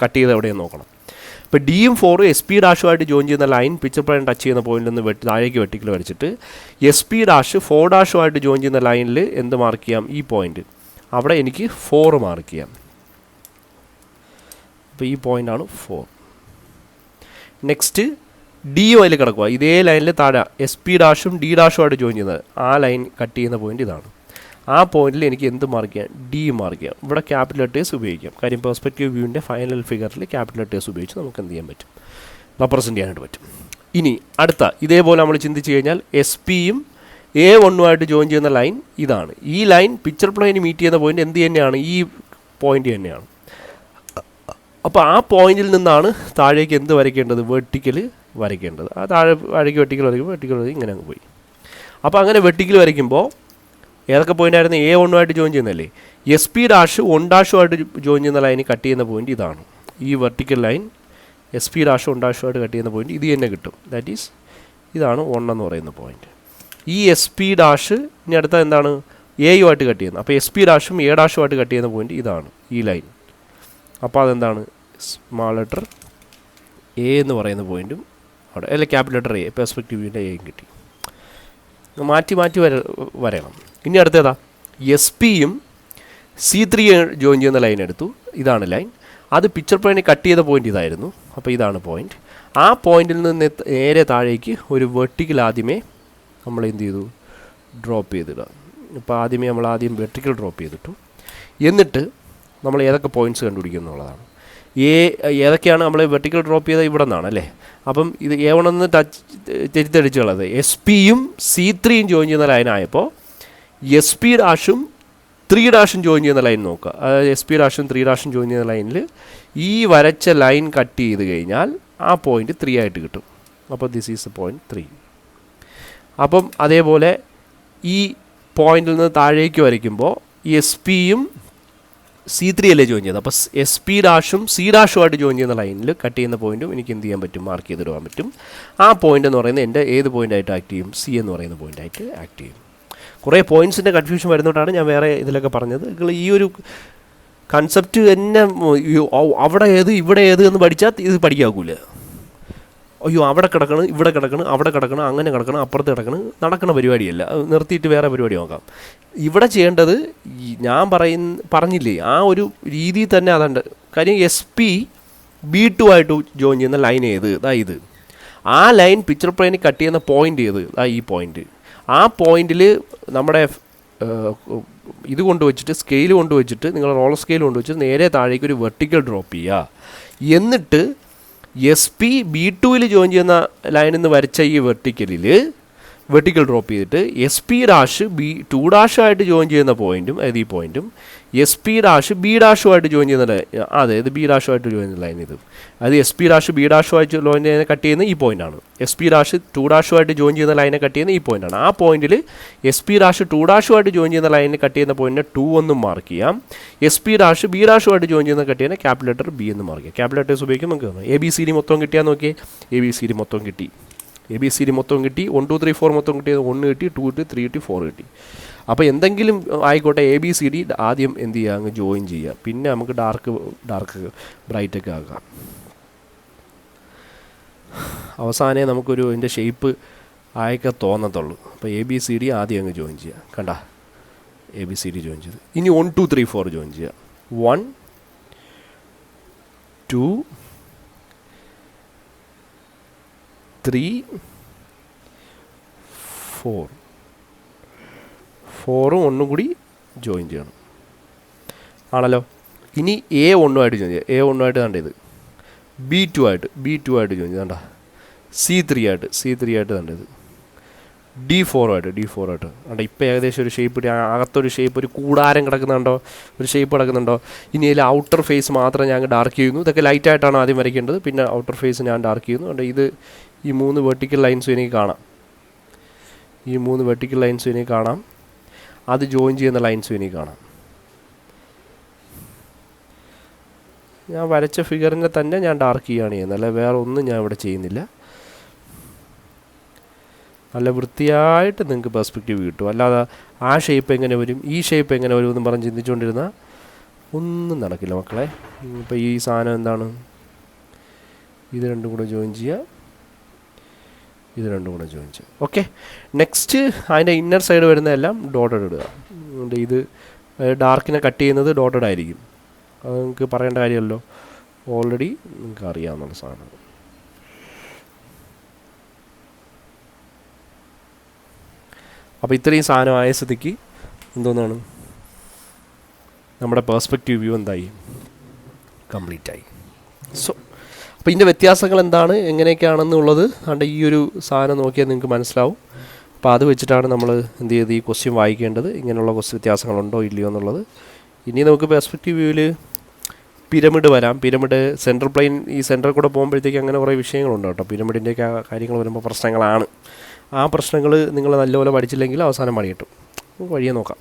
കട്ട് ചെയ്ത് എവിടെയെന്ന് നോക്കണം. ഇപ്പോൾ Dയും 4ഉം എസ് പി ഡാഷുമായിട്ട് ജോയിൻ ചെയ്യുന്ന ലൈൻ പിക്ചർ പ്ലെയിൻ ടച്ച് ചെയ്യുന്ന പോയിന്റിൽ നിന്ന് താഴേക്ക് വെർട്ടിക്കൽ വരച്ചിട്ട് എസ് പി ഡാഷ് 4' ജോയിൻ ചെയ്യുന്ന ലൈനിൽ എന്ത് മാർക്ക് ചെയ്യാം, ഈ പോയിന്റ് അവിടെ എനിക്ക് 4 മാർക്ക് ചെയ്യാം. അപ്പോൾ ഈ പോയിൻ്റാണ് 4. നെക്സ്റ്റ് ഡിയും അതിൽ കിടക്കുക. ഇതേ ലൈനിൽ താഴെ എസ് പി ഡാഷും D' ജോയിൻ ചെയ്യുന്നത്, ആ ലൈൻ കട്ട് ചെയ്യുന്ന പോയിന്റ് ഇതാണ്. ആ പോയിന്റിൽ എനിക്ക് എന്ത് മാർക്ക് ചെയ്യാം, ഡി മാർക്ക് ചെയ്യാം. ഇവിടെ ക്യാപിറ്റൽ ലെറ്റേഴ്സ് ഉപയോഗിക്കാം. കാര്യം പെർസ്പെക്റ്റീവ് വ്യൂവിൻ്റെ ഫൈനൽ ഫിഗറിൽ ക്യാപിറ്റൽ ലെറ്റേഴ്സ് ഉപയോഗിച്ച് നമുക്ക് എന്ത് ചെയ്യാൻ പറ്റും, റെപ്രസെൻറ്റ് ചെയ്യാനായിട്ട് പറ്റും. ഇനി അടുത്ത ഇതേപോലെ നമ്മൾ ചിന്തിച്ച് കഴിഞ്ഞാൽ എസ് പിയും A1 ജോയിൻ ചെയ്യുന്ന ലൈൻ ഇതാണ്. ഈ ലൈൻ പിക്ചർ പ്ലെയിന് മീറ്റ് ചെയ്യുന്ന പോയിന്റ് എന്ത് തന്നെയാണ്, ഈ പോയിന്റ് തന്നെയാണ്. അപ്പോൾ ആ പോയിന്റിൽ നിന്നാണ് താഴേക്ക് എന്ത് വരയ്ക്കേണ്ടത്, വെർട്ടിക്കൽ വരയ്ക്കേണ്ടത്. ആ താഴേക്ക് വെർട്ടിക്കൽ വരയ്ക്കും ഇങ്ങനെ അങ്ങ് പോയി. അപ്പോൾ അങ്ങനെ വെർട്ടിക്കൽ വരയ്ക്കുമ്പോൾ ഏതൊക്കെ പോയിൻ്റായിരുന്നു, A1 ജോയിൻ ചെയ്യുന്നതല്ലേ. എസ് പി ഡാഷ് 1' ജോയിൻ ചെയ്യുന്ന ലൈന് കട്ട് ചെയ്യുന്ന പോയിന്റ് ഇതാണ്. ഈ vertical line S P dash 1' cut ചെയ്യുന്ന പോയിന്റ് ഇത് തന്നെ കിട്ടും. ദാറ്റ് ഈസ് ഇതാണ് 1 എന്ന് പറയുന്ന പോയിന്റ്. ഈ എസ് പി ഡാഷ് ഇനി അടുത്ത എന്താണ്, എയുമായിട്ട് കട്ട് ചെയ്യുന്നത്. അപ്പോൾ എസ് പി ഡാഷും A' കട്ട് ചെയ്യുന്ന പോയിന്റ് ഇതാണ് ഈ ലൈൻ. അപ്പോൾ അതെന്താണ്, സ്മാൾ ലെറ്റർ എ എന്ന് പറയുന്ന പോയിന്റും അവിടെ അല്ല ക്യാപിറ്റൽ ലെറ്റർ എ, പെർസ്പെക്റ്റീവിൻ്റെ എയും കിട്ടി. മാറ്റി വരയണം. ഇനി അടുത്തേതാ, എസ് പിയും C3 ജോയിൻ ചെയ്യുന്ന ലൈൻ എടുത്തു. ഇതാണ് ലൈൻ. അത് പിക്ചർ പ്ലെയിനെ കട്ട് ചെയ്ത പോയിന്റ് ഇതായിരുന്നു. അപ്പോൾ ഇതാണ് പോയിന്റ്. ആ പോയിന്റിൽ നിന്ന് നേരെ താഴേക്ക് ഒരു വെർട്ടിക്കൽ ആദ്യമേ നമ്മൾ എന്ത് ചെയ്തു, ഡ്രോപ്പ് ചെയ്തിടുക. ഇപ്പോൾ ആദ്യം വെർട്ടിക്കൽ ഡ്രോപ്പ് ചെയ്തിട്ടു. എന്നിട്ട് നമ്മൾ ഏതൊക്കെ പോയിൻറ്റ്സ് കണ്ടുപിടിക്കും എന്നുള്ളതാണ്. ഏതൊക്കെയാണ് നമ്മൾ വെർട്ടിക്കൽ ഡ്രോപ്പ് ചെയ്ത ഇവിടെ നിന്നാണ് അല്ലേ. അപ്പം ഇത് A1 തെറ്റിദ്ധരിച്ച് കളത് എസ് പിയും C3 ജോയിൻ ചെയ്യുന്ന ലൈനായപ്പോൾ എസ് പി ഡാഷും 3' ജോയിൻ ചെയ്യുന്ന ലൈൻ നോക്കുക. അതായത് എസ് പി ഡാഷും 3' ജോയിൻ ചെയ്യുന്ന ലൈനിൽ ഈ വരച്ച ലൈൻ കട്ട് ചെയ്ത് കഴിഞ്ഞാൽ ആ പോയിന്റ് 3 ആയിട്ട് കിട്ടും. അപ്പോൾ ദിസ് ഈസ് പോയിന്റ് 3. അപ്പം അതേപോലെ ഈ പോയിന്റിൽ നിന്ന് താഴേക്ക് വരയ്ക്കുമ്പോൾ എസ് പിയും C3 അല്ലേ ജോയിൻ ചെയ്യുന്നത്. അപ്പോൾ എസ് പി ഡാഷും C' ജോയിൻ ചെയ്യുന്ന ലൈനിൽ കട്ട് ചെയ്യുന്ന പോയിന്റും എനിക്ക് എന്ത് ചെയ്യാൻ പറ്റും, മാർക്ക് ചെയ്തിടാൻ പറ്റും. ആ പോയിന്റ് എന്ന് പറയുന്നത് എൻ്റെ ഏത് പോയിൻ്റായിട്ട് ആക്ട് ചെയ്യും, സി എന്ന് പറയുന്ന പോയിൻ്റായിട്ട് ആക്ട് ചെയ്യും. കുറേ പോയിൻറ്റ്സിൻ്റെ കൺഫ്യൂഷൻ വരുന്നതുകൊണ്ടാണ് ഞാൻ വേറെ ഇതിലൊക്കെ പറഞ്ഞത്. നിങ്ങൾ ഈ ഒരു കൺസെപ്റ്റ് തന്നെ അവിടെ ഏത് ഇവിടെ ഏത് എന്ന് പഠിച്ചാൽ ഇത് പഠിക്കാക്കൂല. അയ്യോ അവിടെ കിടക്കണം, ഇവിടെ കിടക്കണം, അവിടെ കിടക്കണം, അങ്ങനെ കിടക്കണം, അപ്പുറത്ത് കിടക്കണം, നടക്കുന്ന പരിപാടിയല്ല. നിർത്തിയിട്ട് വേറെ പരിപാടി നോക്കാം. ഇവിടെ ചെയ്യേണ്ടത് ഞാൻ പറഞ്ഞില്ലേ ആ ഒരു രീതിയിൽ തന്നെ അതുണ്ട്. കാര്യം എസ് പി B2 ജോയിൻ ചെയ്യുന്ന ലൈൻ ഏത്, ഇത്. ആ ലൈൻ പിക്ചർ പ്ലെയിനിൽ കട്ട് ചെയ്യുന്ന പോയിന്റ് ഏത്, ഈ പോയിന്റ്. ആ പോയിന്റിൽ നമ്മുടെ ഇത് കൊണ്ടുവച്ചിട്ട് സ്കെയിൽ കൊണ്ടുവച്ചിട്ട് നിങ്ങൾ റോളർ സ്കെയിൽ കൊണ്ടുവച്ചിട്ട് നേരെ താഴേക്ക് ഒരു വെർട്ടിക്കൽ ഡ്രോപ്പ് ചെയ്യുക. എന്നിട്ട് എസ് പി B2 ജോയിൻ ചെയ്യുന്ന ലൈനിൽ നിന്ന് വരച്ച ഈ വെർട്ടിക്കൽ ഡ്രോപ്പ് ചെയ്തിട്ട് S P dash B2 join ചെയ്യുന്ന പോയിന്റും, അതായത് ഈ പോയിന്റും S P dash B' join ചെയ്യുന്ന ലൈൻ, അതായത് B' ജോയിൻ ചെയ്യുന്ന ലൈൻ ഇത്. അത് S P dash B' join ചെയ്യുന്ന കട്ട് ചെയ്യുന്ന ഈ പോയിന്റാണ്. എസ് പി ഡാഷ് 2' ജോയിൻ ചെയ്യുന്ന ലൈനെ കട്ട് ചെയ്യുന്ന ഈ പോയിന്റാണ്. ആ പോയിന്റിൽ എസ് പി ഡാഷ് 2' ജോയിൻ ചെയ്യുന്ന ലൈനിനെ കട്ട് ചെയ്യുന്ന പോയിന്റിനെ 2 എന്നും മാർക്ക് ചെയ്യാം. S P dash B' join ചെയ്യുന്ന കട്ട് ചെയ്യുന്ന ക്യാപിറ്റൽ ലെറ്റർ B എന്ന് മാർക്ക് ചെയ്യാം. ക്യാപിറ്റൽ ലെറ്റേഴ്സ് ഉപയോഗിക്കും നമുക്ക് ABCD മൊത്തം കിട്ടിയാൽ നോക്കിയേ. ABCD മൊത്തം കിട്ടി. 1 2 3 4 മൊത്തം കിട്ടിയത് 1 കിട്ടി, 2 കിട്ടി, 3 കിട്ടി, 4 കിട്ടി. അപ്പോൾ എന്തെങ്കിലും ആയിക്കോട്ടെ ABCD ആദ്യം എന്ത് ചെയ്യുക, അങ്ങ് ജോയിൻ ചെയ്യുക. പിന്നെ നമുക്ക് ഡാർക്ക് ബ്രൈറ്റൊക്കെ ആക്കാം. അവസാനമേ നമുക്കൊരു ഇതിൻ്റെ ഷേപ്പ് ആയൊക്കെ തോന്നത്തുള്ളൂ. അപ്പോൾ ABCD ആദ്യം അങ്ങ് ജോയിൻ ചെയ്യുക. കണ്ട ABCD ജോയിൻ ചെയ്ത് ഇനി 1 2 3 4 ജോയിൻ ചെയ്യുക. 1 2 3 4 4ഉം 1ഉം കൂടി ജോയിൻ ചെയ്യണം ആണല്ലോ. ഇനി A1 ജോയിൻ ചെയ്യുക. A1 കണ്ടത് B2 ആയിട്ട് ജോയിൻ ചെയ്ത് കണ്ട. C3 ആയിട്ട് കണ്ടത് D4 ആയിട്ട് കണ്ട. ഇപ്പം ഏകദേശം ഒരു ഷേപ്പ്, അകത്തൊരു ഷേപ്പ്, ഒരു കൂടാരം കിടക്കുന്നുണ്ടോ, ഒരു ഷേപ്പ് കിടക്കുന്നുണ്ടോ. ഇനി അതിൽ ഔട്ടർ ഫേസ് മാത്രം ഞാൻ ഡാർക്ക് ചെയ്യുന്നു. ഇതൊക്കെ ലൈറ്റായിട്ടാണ് ആദ്യം വരയ്ക്കേണ്ടത്. പിന്നെ ഔട്ടർ ഫേസ് ഞാൻ ഡാർക്ക് ചെയ്യുന്നു. കണ്ട ഇത് ഈ 3 വെർട്ടിക്കൽ ലൈൻസും എനിക്ക് കാണാം. അത് ജോയിൻ ചെയ്യുന്ന ലൈൻസും എനിക്ക് കാണാം. ഞാൻ വരച്ച ഫിഗറിനെ തന്നെ ഞാൻ ഡാർക്ക് ചെയ്യുകയാണ് ചെയ്യുന്നത്, അല്ല വേറെ ഒന്നും ഞാൻ ഇവിടെ ചെയ്യുന്നില്ല. നല്ല വൃത്തിയായിട്ട് നിങ്ങൾക്ക് പെർസ്പെക്റ്റീവ് കിട്ടും. അല്ലാതെ ആ ഷേപ്പ് എങ്ങനെ വരും, ഈ ഷേപ്പ് എങ്ങനെ വരും എന്നും പറഞ്ഞ് ചിന്തിച്ചുകൊണ്ടിരുന്നാൽ ഒന്നും നടക്കില്ല മക്കളെ. ഇപ്പോൾ ഈ സാധനം എന്താണ്, ഇത് രണ്ടും കൂടെ ജോയിൻ ചെയ്യുക. ഓക്കെ. നെക്സ്റ്റ് അതിൻ്റെ ഇന്നർ സൈഡ് വരുന്നതെല്ലാം ഡോട്ടഡ് ഇടുക. ഇത് ഡാർക്കിനെ കട്ട് ചെയ്യുന്നത് ഡോട്ടഡ് ആയിരിക്കും. അത് നിങ്ങൾക്ക് പറയേണ്ട കാര്യമല്ലോ, ഓൾറെഡി നിങ്ങൾക്ക് അറിയാവുന്ന സാധനം. അപ്പോൾ ഇത്രയും സാധനമായ സ്ഥിതിക്ക് എന്തോന്നാണ്, നമ്മുടെ പെർസ്പെക്റ്റീവ് വ്യൂ എന്തായി, കംപ്ലീറ്റ് ആയി. സോ അപ്പോൾ ഇതിൻ്റെ വ്യത്യാസങ്ങൾ എന്താണ്, എങ്ങനെയൊക്കെയാണെന്നുള്ളത് അതുകൊണ്ട് ഈ ഒരു സാധനം നോക്കിയാൽ നിങ്ങൾക്ക് മനസ്സിലാവും. അപ്പോൾ അത് വെച്ചിട്ടാണ് നമ്മൾ എന്ത് ചെയ്ത് ഈ ക്വസ്റ്റ്യൻ വായിക്കേണ്ടത്, ഇങ്ങനെയുള്ള വ്യത്യാസങ്ങളുണ്ടോ ഇല്ലയോ എന്നുള്ളത്. ഇനി നമുക്ക് പെർസ്പെക്റ്റീവ് വ്യൂവിൽ പിരമിഡ് വരാം. പിരമിഡ് സെൻട്രൽ പ്ലെയിൻ, ഈ സെൻട്രൽ കൂടെ പോകുമ്പോഴത്തേക്ക് അങ്ങനെ കുറേ വിഷയങ്ങളുണ്ട് കേട്ടോ. പിരമിഡിൻ്റെയൊക്കെ കാര്യങ്ങൾ വരുമ്പോൾ പ്രശ്നങ്ങളാണ്. ആ പ്രശ്നങ്ങൾ നിങ്ങൾ നല്ലപോലെ പഠിച്ചില്ലെങ്കിൽ അവസാനം പണി കിട്ടും. വഴിയെ നോക്കാം.